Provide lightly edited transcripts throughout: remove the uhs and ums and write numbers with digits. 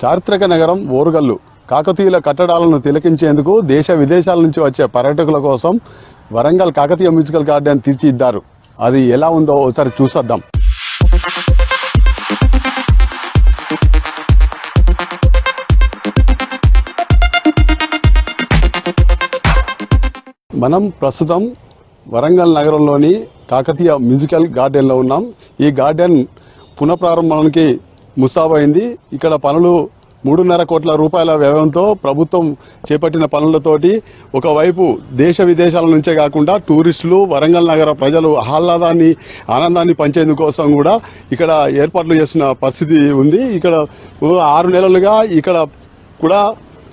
చారిత్రక నగరం ఓరుగల్లు కాకతీయుల కట్టడాలను తిలకించేందుకు దేశ విదేశాల నుంచి వచ్చే పర్యాటకుల కోసం వరంగల్ కాకతీయ మ్యూజికల్ గార్డెన్ తీర్చిదిద్దారు. అది ఎలా ఉందో ఒకసారి చూసొద్దాం. మనం ప్రస్తుతం వరంగల్ నగరంలోని కాకతీయ మ్యూజికల్ గార్డెన్లో ఉన్నాం. ఈ గార్డెన్ పునఃప్రారంభానికి ముస్తాబైంది. ఇక్కడ పనులు 3.5 కోట్ల రూపాయల వ్యయంతో ప్రభుత్వం చేపట్టిన పనులతోటి ఒకవైపు దేశ విదేశాల నుంచే కాకుండా టూరిస్టులు, వరంగల్ నగర ప్రజలు ఆనందాన్ని పంచేందుకోసం కూడా ఇక్కడ ఏర్పాట్లు చేసిన పరిస్థితి ఉంది. ఇక్కడ 6 నెలలుగా ఇక్కడ కూడా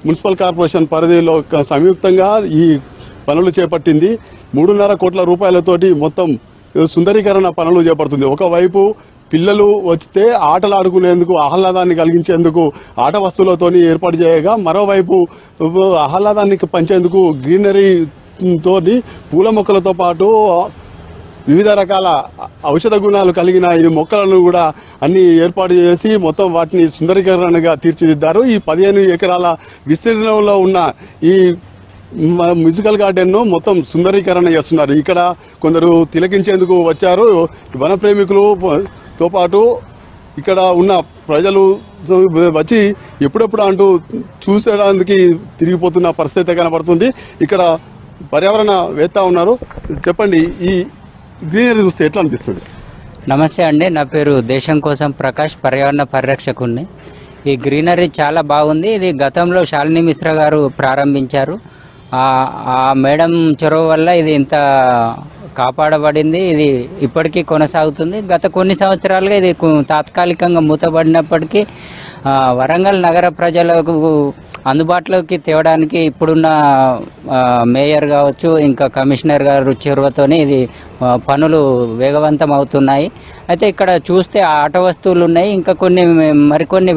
మున్సిపల్ కార్పొరేషన్ పరిధిలో సంయుక్తంగా ఈ పనులు చేపట్టింది. 3.5 కోట్ల రూపాయలతోటి మొత్తం సుందరీకరణ పనులు చేపడుతుంది. ఒకవైపు పిల్లలు వస్తే ఆటలు ఆడుకునేందుకు ఆహ్లాదాన్ని కలిగించేందుకు ఆట వస్తువులతోని ఏర్పాటు చేయగా, మరోవైపు ఆహ్లాదాన్ని పంచేందుకు గ్రీనరీతోని పూల మొక్కలతో పాటు వివిధ రకాల ఔషధ గుణాలు కలిగిన ఈ మొక్కలను కూడా అన్ని ఏర్పాటు చేసి మొత్తం వాటిని సుందరీకరణగా తీర్చిదిద్దారు. ఈ 15 ఎకరాల విస్తీర్ణంలో ఉన్న ఈ మ్యూజికల్ గార్డెన్ ను మొత్తం సుందరీకరణ చేస్తున్నారు. ఇక్కడ కొందరు తిలకించేందుకు వచ్చారు. వన ప్రేమికులతో పాటు ఇక్కడ ఉన్న ప్రజలు వచ్చి ఎప్పుడెప్పుడు అంటూ చూసేయడానికి తిరిగిపోతున్న పరిస్థితి కనబడుతుంది. ఇక్కడ పర్యావరణవేత్త ఉన్నారు. చెప్పండి, ఈ గ్రీనరీ చూస్తే ఎట్లా అనిపిస్తుంది? నమస్తే అండి, నా పేరు దేశం కోసం ప్రకాష్, పర్యావరణ పరిరక్షకుడిని. ఈ గ్రీనరీ చాలా బాగుంది. ఇది గతంలో శాలిని మిశ్రా గారు ప్రారంభించారు. ఆ మేడం చొరవ వల్ల ఇది ఇంత కాపాడబడింది. ఇది ఇప్పటికీ కొనసాగుతుంది. గత కొన్ని సంవత్సరాలుగా ఇది తాత్కాలికంగా మూతబడినప్పటికీ వరంగల్ నగర ప్రజలకు అందుబాటులోకి తేవడానికి ఇప్పుడున్న మేయర్ కావచ్చు, ఇంకా కమిషనర్ గారు చొరవతోనే ఇది పనులు వేగవంతం అవుతున్నాయి. అయితే ఇక్కడ చూస్తే ఆట వస్తువులు ఉన్నాయి. ఇంకా మరికొన్ని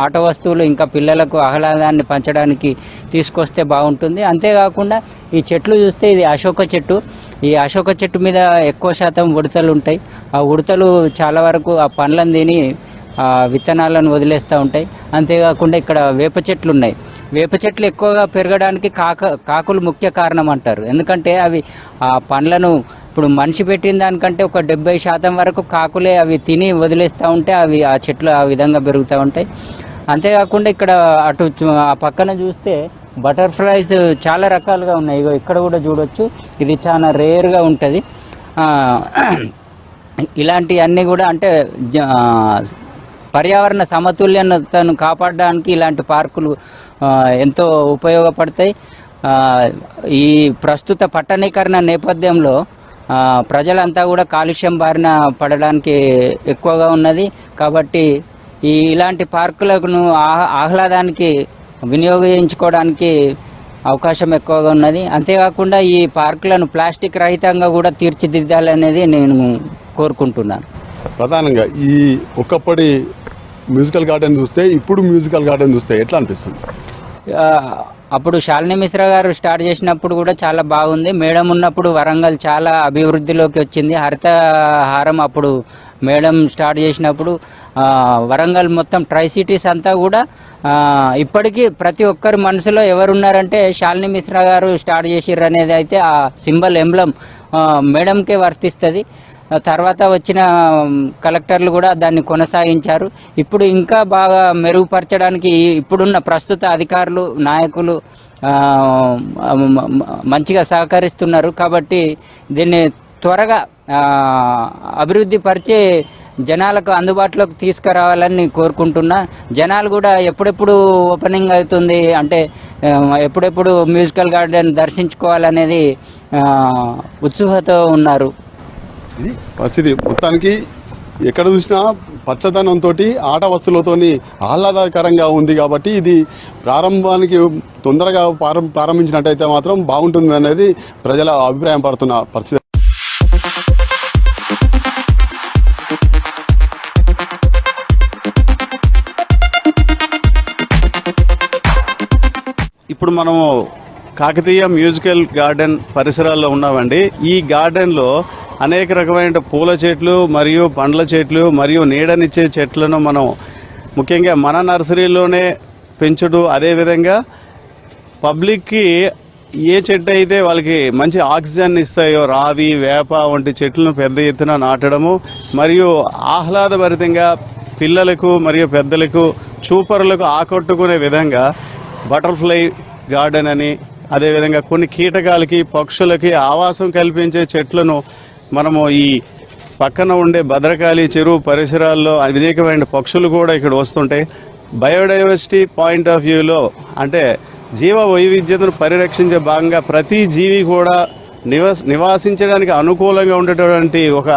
ఆట వస్తువులు ఇంకా పిల్లలకు ఆహ్లాదాన్ని పంచడానికి తీసుకొస్తే బాగుంటుంది. అంతేకాకుండా ఈ చెట్లు చూస్తే ఇది అశోక చెట్టు. ఈ అశోక చెట్టు మీద ఎక్కువ శాతం ఉడతలు ఉంటాయి. ఆ ఉడతలు చాలా వరకు ఆ పండ్లను తిని విత్తనాలను వదిలేస్తూ ఉంటాయి. అంతేకాకుండా ఇక్కడ వేప చెట్లు ఉన్నాయి. వేప చెట్లు ఎక్కువగా పెరగడానికి కాకులు ముఖ్య కారణం అంటారు. ఎందుకంటే అవి ఆ పండ్లను ఇప్పుడు మనిషి పెట్టిన దానికంటే ఒక 70% వరకు కాకులే అవి తిని వదిలేస్తూ ఉంటే అవి ఆ చెట్లు ఆ విధంగా పెరుగుతూ ఉంటాయి. అంతేకాకుండా ఇక్కడ అటు ఆ పక్కన చూస్తే బటర్ఫ్లైస్ చాలా రకాలుగా ఉన్నాయి. ఇగో ఇక్కడ కూడా చూడొచ్చు. ఇది చాలా రేర్గా ఉంటుంది. ఇలాంటివన్నీ కూడా అంటే పర్యావరణ సమతుల్యతను కాపాడడానికి ఇలాంటి పార్కులు ఎంతో ఉపయోగపడతాయి. ఈ ప్రస్తుత పట్టణీకరణ నేపథ్యంలో ప్రజలంతా కూడా కాలుష్యం బారిన పడడానికి ఎక్కువగా ఉన్నది. కాబట్టి ఇలాంటి పార్కులను ఆహ్లాదానికి వినియోగించుకోవడానికి అవకాశం ఎక్కువగా ఉన్నది. అంతేకాకుండా ఈ పార్కులను ప్లాస్టిక్ రహితంగా కూడా తీర్చిదిద్దాలనేది నేను కోరుకుంటున్నాను. ప్రధానంగా ఈ ఒకప్పటి మ్యూజికల్ గార్డెన్ చూస్తే ఇప్పుడు మ్యూజికల్ గార్డెన్ చూస్తే ఎట్లా అనిపిస్తుంది? అప్పుడు శాలిని మిశ్రా గారు స్టార్ట్ చేసినప్పుడు కూడా చాలా బాగుంది. మేడం ఉన్నప్పుడు వరంగల్ చాలా అభివృద్ధిలోకి వచ్చింది. హరితహారం అప్పుడు మేడం స్టార్ట్ చేసినప్పుడు వరంగల్ మొత్తం ట్రై సిటీస్ అంతా కూడా ఇప్పటికీ ప్రతి ఒక్కరి మనసులో ఎవరున్నారంటే శాలిని మిశ్రా గారు స్టార్ట్ చేసిర్రు అనేది అయితే ఆ సింబల్ ఎంబ్లం మేడంకే వర్తిస్తుంది. తర్వాత వచ్చిన కలెక్టర్లు కూడా దాన్ని కొనసాగించారు. ఇప్పుడు ఇంకా బాగా మెరుగుపరచడానికి ఇప్పుడున్న ప్రస్తుత అధికారులు, నాయకులు మంచిగా సహకరిస్తున్నారు. కాబట్టి దీన్ని త్వరగా అభివృద్ధి పరిచి జనాలకు అందుబాటులోకి తీసుకురావాలని కోరుకుంటున్నా. జనాలు కూడా ఎప్పుడెప్పుడు ఓపెనింగ్ అవుతుంది అంటే ఎప్పుడెప్పుడు మ్యూజికల్ గార్డెన్ దర్శించుకోవాలనేది ఉత్సుకతో ఉన్నారు. పరిస్థితి మొత్తానికి ఎక్కడ చూసినా పచ్చదనంతో ఆట వస్తువులతోని ఆహ్లాదకరంగా ఉంది. కాబట్టి ఇది ప్రారంభానికి తొందరగా ప్రారంభించినట్టయితే మాత్రం బాగుంటుంది అనేది ప్రజల అభిప్రాయం పడుతున్న పరిస్థితి. ఇప్పుడు మనము కాకతీయ మ్యూజికల్ గార్డెన్ పరిసరాల్లో ఉన్నామండి. ఈ గార్డెన్లో అనేక రకమైన పూల చెట్లు మరియు పండ్ల చెట్లు మరియు నీడనిచ్చే చెట్లను మనం ముఖ్యంగా మన నర్సరీలోనే పెంచుడు, అదేవిధంగా పబ్లిక్కి ఏ చెట్టు అయితే వాళ్ళకి మంచి ఆక్సిజన్ ఇస్తాయో రావి, వేప వంటి చెట్లను పెద్ద ఎత్తున నాటడము, మరియు ఆహ్లాదభరితంగా పిల్లలకు మరియు పెద్దలకు చూపరులకు ఆకట్టుకునే విధంగా బటర్ఫ్లై గార్డెన్ అని, అదేవిధంగా కొన్ని కీటకాలకి పక్షులకి ఆవాసం కల్పించే చెట్లను మనము ఈ పక్కన ఉండే భద్రకాళి చెరువు పరిసరాల్లో అనేకమైన పక్షులు కూడా ఇక్కడ వస్తుంటాయి. బయోడైవర్సిటీ పాయింట్ ఆఫ్ వ్యూలో అంటే జీవ వైవిధ్యతను పరిరక్షించే భాగంగా ప్రతి జీవి కూడా నివాసించడానికి అనుకూలంగా ఉండేటువంటి ఒక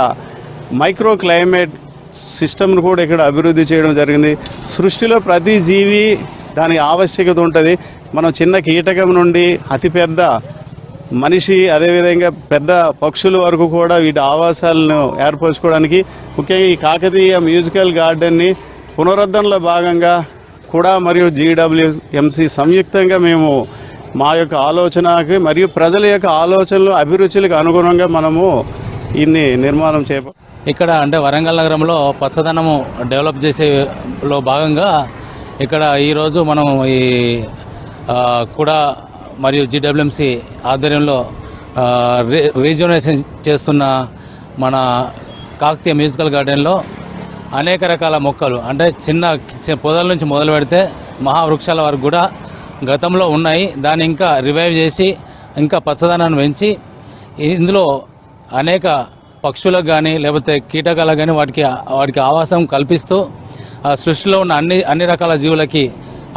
మైక్రో క్లైమేట్ సిస్టమ్ను కూడా ఇక్కడ అభివృద్ధి చేయడం జరిగింది. సృష్టిలో ప్రతి జీవి దాని ఆవశ్యకత ఉంటుంది. మనం చిన్న కీటకం నుండి అతిపెద్ద మనిషి, అదేవిధంగా పెద్ద పక్షుల వరకు కూడా వీటి ఆవాసాలను ఏర్పరచుకోవడానికి ముఖ్యంగా ఈ కాకతీయ మ్యూజికల్ గార్డెన్ని పునరుద్ధరణలో భాగంగా కూడా మరియు GWMC సంయుక్తంగా మేము మా యొక్క ఆలోచనకి మరియు ప్రజల యొక్క ఆలోచనలు అభిరుచులకు అనుగుణంగా మనము ఇన్ని నిర్మాణం చేపట్టాం. ఇక్కడ అంటే వరంగల్ నగరంలో పచ్చదనము డెవలప్ చేసేలో భాగంగా ఇక్కడ ఈరోజు మనం ఈ కూడా మరియు GWMC ఆధ్వర్యంలో రీజనరేషన్ చేస్తున్న మన కాకతీయ మ్యూజికల్ గార్డెన్లో అనేక రకాల మొక్కలు అంటే చిన్న పొదల నుంచి మొదలు పెడితే మహావృక్షాల వరకు కూడా గతంలో ఉన్నాయి. దాన్ని ఇంకా రివైవ్ చేసి ఇంకా పచ్చదనాన్ని పెంచి ఇందులో అనేక పక్షులకు కానీ లేకపోతే కీటకాలకు కానీ వాటికి ఆవాసం కల్పిస్తూ సృష్టిలో ఉన్న అన్ని రకాల జీవులకి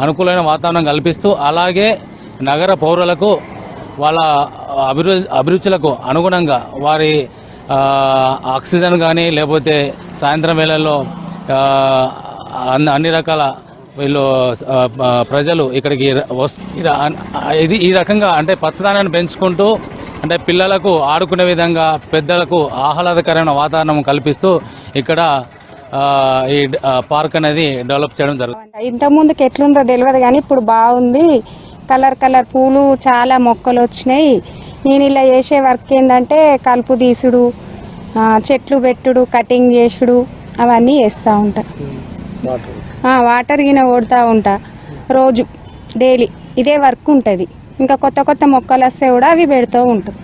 అనుకూలమైన వాతావరణం కల్పిస్తూ అలాగే నగర పౌరులకు వాళ్ళ అభిరుచులకు అనుగుణంగా వారి ఆక్సిజన్ కానీ లేకపోతే సాయంత్రం వేళల్లో అన్ని రకాల వీళ్ళు ప్రజలు ఇక్కడికి ఇది ఈ రకంగా అంటే పచ్చదనాన్ని పెంచుకుంటూ అంటే పిల్లలకు ఆడుకునే విధంగా పెద్దలకు ఆహ్లాదకరమైన వాతావరణం కల్పిస్తూ ఇక్కడ ఈ పార్క్ అనేది డెవలప్ చేయడం జరుగుతుంది. ఇంతకుముందుకు ఎట్లుందో తెలియదు కానీ ఇప్పుడు బాగుంది. కలర్ పూలు చాలా మొక్కలు వచ్చినాయి. నేను ఇలా చేసే వర్క్ ఏంటంటే కలుపు తీసుడు, చెట్లు పెట్టుడు, కటింగ్ చేసుడు అవన్నీ చేస్తూ ఉంటా. వాటర్ గిన కొడుతూ ఉంటా రోజు డైలీ. ఇదే వర్క్ ఉంటుంది. ఇంకా కొత్త మొక్కలు వస్తే కూడా అవి పెడుతూ ఉంటాం.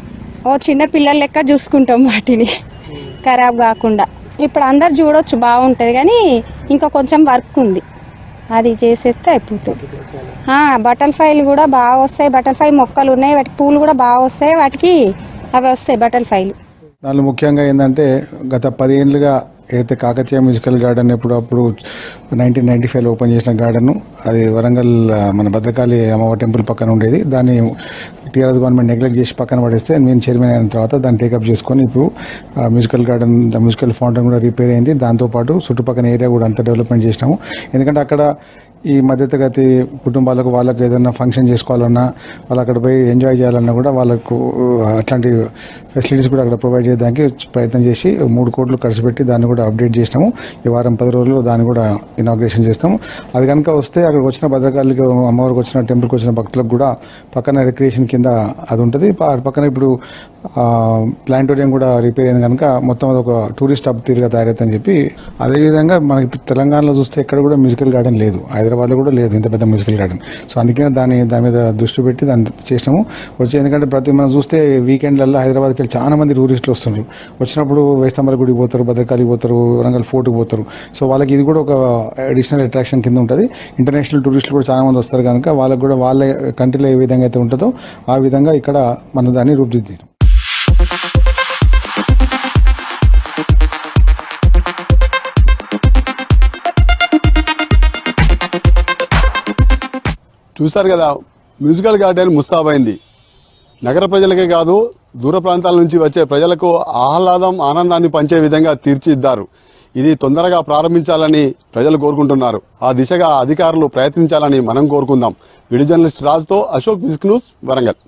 చిన్న పిల్లల లెక్క చూసుకుంటాం వాటిని ఖరాబ్ కాకుండా. ఇప్పుడు అందరు చూడొచ్చు బాగుంటుంది కానీ ఇంకా కొంచెం వర్క్ ఉంది, అది చేసేస్తే అయిపోతుంది. బటర్ఫ్లైలు కూడా బాగా వస్తాయి. బటర్ఫ్లై మొక్కలు ఉన్నాయి, వాటికి పూలు కూడా బాగా వస్తాయి. వాటికి అవి వస్తాయి బటర్ఫ్లైలు. దానిలో ముఖ్యంగా ఏంటంటే గత 10 ఏళ్ళుగా ఏదైతే కాకతీయ మ్యూజికల్ గార్డెన్ అప్పుడు 1995లో ఓపెన్ చేసిన గార్డెన్, అది వరంగల్ మన భద్రకాళి అమ్మవారి టెంపుల్ పక్కన ఉండేది. దాన్ని టీఆర్ఎస్ గవర్నమెంట్ నెగ్లెక్ట్ చేసి పక్కన పడేస్తే నేను చైర్మన్ అయిన తర్వాత దాన్ని టేకప్ చేసుకొని ఇప్పుడు మ్యూజికల్ గార్డెన్ మ్యూజికల్ ఫౌంటైన్ కూడా రిపేర్ అయింది. దాంతోపాటు చుట్టుపక్కల ఏరియా కూడా అంతా డెవలప్మెంట్ చేసినాము. ఎందుకంటే అక్కడ ఈ మధ్యతరగతి కుటుంబాలకు వాళ్ళకు ఏదైనా ఫంక్షన్ చేసుకోవాలన్నా, వాళ్ళు అక్కడ పోయి ఎంజాయ్ చేయాలన్నా కూడా వాళ్ళకు అట్లాంటి ఫెసిలిటీస్ కూడా అక్కడ ప్రొవైడ్ చేయడానికి ప్రయత్నం చేసి 3 కోట్లు ఖర్చు పెట్టి దాన్ని కూడా అప్డేట్ చేసినాము. ఈ వారం 10 రోజుల్లో దాన్ని కూడా ఇనాగ్రేషన్ చేస్తాము. అది కనుక వస్తే అక్కడికి వచ్చిన భద్రకాళికి అమ్మవారికి వచ్చిన టెంపుల్కి వచ్చిన భక్తులకు కూడా పక్కన రిక్రియేషన్ కింద అది ఉంటుంది. పక్కన ఇప్పుడు ప్లాంటోరియం కూడా రిపేర్ అయింది కనుక మొత్తం అది ఒక టూరిస్ట్ హబ్ తీరుగా తయారైతుందని చెప్పి. అదేవిధంగా మనకి తెలంగాణలో చూస్తే ఎక్కడ కూడా మ్యూజికల్ గార్డెన్ లేదు, హైదరాబాద్లో కూడా లేదు ఇంత పెద్ద మ్యూజికల్ గార్డెన్. సో అందుకనే దాని మీద దృష్టి పెట్టి దాన్ని చేసినాము. ఎందుకంటే మనం చూస్తే వీకెండ్లలో హైదరాబాద్కి వెళ్ళి చాలా మంది టూరిస్టులు వస్తున్నారు. వచ్చినప్పుడు వేస్తంబల గుడికి పోతారు, భద్రకాళికి పోతారు, వరంగల్ ఫోర్ట్కి పోతారు. సో వాళ్ళకి ఇది కూడా ఒక అడిషనల్ అట్రాక్షన్ కింద ఉంటుంది. ఇంటర్నేషనల్ టూరిస్టులు కూడా చాలా మంది వస్తారు కనుక వాళ్ళకి కూడా వాళ్ళ కంట్రీలో ఏ విధంగా అయితే ఉంటుందో ఆ విధంగా ఇక్కడ మనం దాన్ని రూపుదిద్దాం. చూశారు కదా, మ్యూజికల్ గార్డెన్ ముస్తాబైంది. నగర ప్రజలకే కాదు, దూర ప్రాంతాల నుంచి వచ్చే ప్రజలకు ఆహ్లాదం, ఆనందాన్ని పంచే విధంగా తీర్చిదిద్దారు. ఇది తొందరగా ప్రారంభించాలని ప్రజలు కోరుకుంటున్నారు. ఆ దిశగా అధికారులు ప్రయత్నించాలని మనం కోరుకుందాం. వీడియో జర్నలిస్ట్ రాజుతో అశోక్, విజిక్ న్యూస్, వరంగల్.